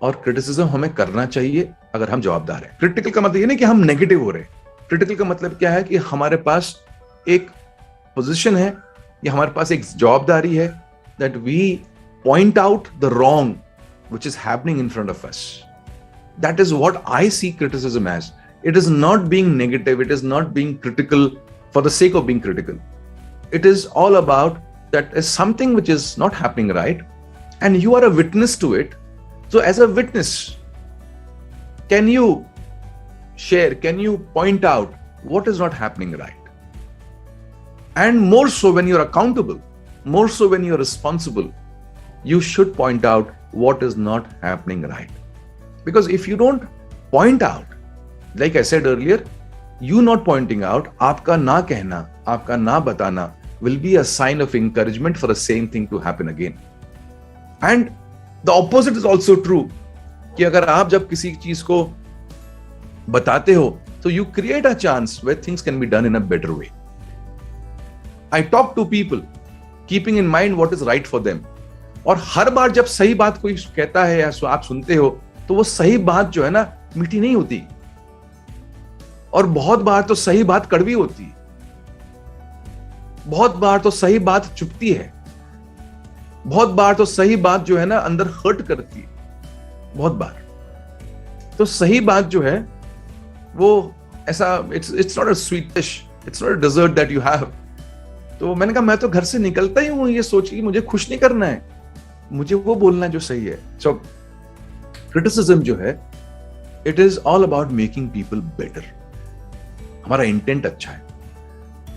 और क्रिटिसिज्म हमें करना चाहिए अगर हम जवाबदार हैं। क्रिटिकल का मतलब ये नहीं कि हम नेगेटिव हो रहे हैं। क्रिटिकल का मतलब क्या है कि हमारे पास एक पोजीशन है या हमारे पास एक जवाबदारी है that we point out the wrong which is happening in front of us. That is what I see criticism as. It is not being negative, it is not being critical for the sake of being critical. It is all about that is something which is not happening right, and you are a witness to it. So as a witness, can you share, can you point out what is not happening right? And more so when you're accountable, more so when you're responsible, you should point out what is not happening right. Because if you don't point out, like I said earlier, you not pointing out, आपका ना कहना, आपका ना बताना will be a sign of encouragement for the same thing to happen again. And the opposite is also true, कि अगर आप जब किसी चीज को बताते हो तो you create a chance where things can be done in a better way. I talk to people keeping in mind what is right for them. और हर बार जब सही बात कोई कहता है या आप सुनते हो तो वो सही बात जो है ना मीठी नहीं होती, और बहुत बार तो सही बात कड़वी होती है, बहुत बार तो सही बात चुभती है, बहुत बार तो सही बात जो है ना अंदर हर्ट करती है, बहुत बार तो सही बात जो है वो ऐसा it's not a sweet dish, it's not a dessert that you have. तो मैंने कहा मैं तो घर से निकलता ही हूं ये सोच के मुझे खुश नहीं करना है, मुझे वो बोलना जो सही है. सो क्रिटिसिज्म जो है it is all about making people better. हमारा इंटेंट अच्छा है,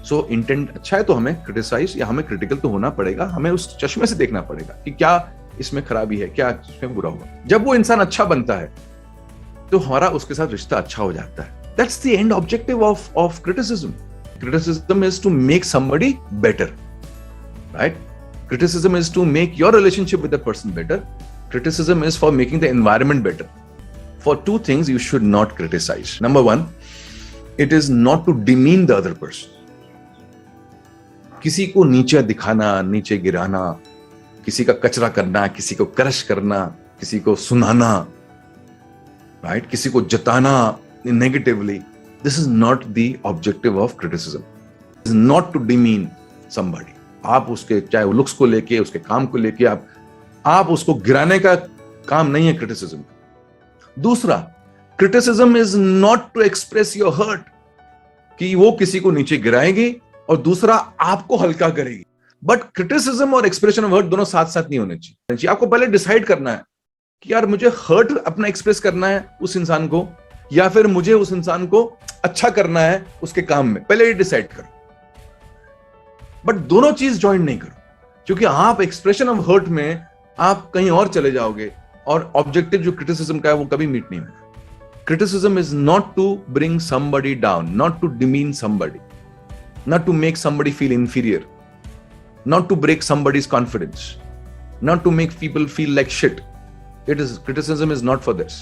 सो इंटेंट अच्छा है तो हमें क्रिटिसाइज या हमें क्रिटिकल तो होना पड़ेगा, हमें उस चश्मे से देखना पड़ेगा कि क्या इसमें खराबी है, क्या इसमें बुरा हुआ. जब वो इंसान अच्छा बनता है तो हमारा उसके साथ रिश्ता अच्छा हो जाता है. That's the end objective of criticism. Criticism is to make somebody better, right? Criticism is to make your relationship with the person better. Criticism is for making the environment better. For two things you should not criticize. Number one, it is not to demean the other person. किसी को नीचे दिखाना, नीचे गिराना, किसी का कचरा करना, किसी को क्रश करना, किसी को सुनाना, right? किसी को जताना negatively. This is not the objective of criticism. It is not to demean somebody. आप उसके चाहे वो लुक्स को लेके, उसके काम को लेके आप उसको गिराने का काम नहीं है क्रिटिसिज्म. दूसरा, criticism is not to express your hurt, कि वो किसी को नीचे गिराएगी और दूसरा आपको हल्का करेगी. बट क्रिटिसिज्म और एक्सप्रेशन ऑफ हर्ट दोनों साथ साथ नहीं होने चाहिए. आपको पहले डिसाइड करना है कि यार मुझे हर्ट अपना एक्सप्रेस करना है उस इंसान को, या फिर मुझे उस इंसान को अच्छा करना है उसके काम में. पहले ये डिसाइड करो. बट दोनों चीज ज्वाइन नहीं करो, क्योंकि आप एक्सप्रेशन ऑफ हर्ट में आप कहीं और चले जाओगे और ऑब्जेक्टिव जो क्रिटिसिज्म का है वो कभी मीट नहीं होगा. Criticism is not to bring somebody down, not to demean somebody, not to make somebody feel inferior, not to break somebody's confidence, not to make people feel like shit. Criticism is not for this.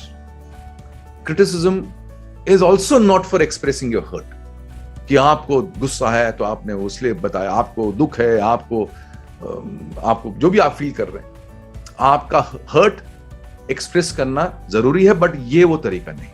Criticism is also not for expressing your hurt. कि आपको गुस्सा है तो आपने उसलिए बताया, आपको दुख है, आपको जो भी आप फील कर रहे हैं, आपका हर्ट एक्सप्रेस करना जरूरी है, बट ये वो तरीका नहीं.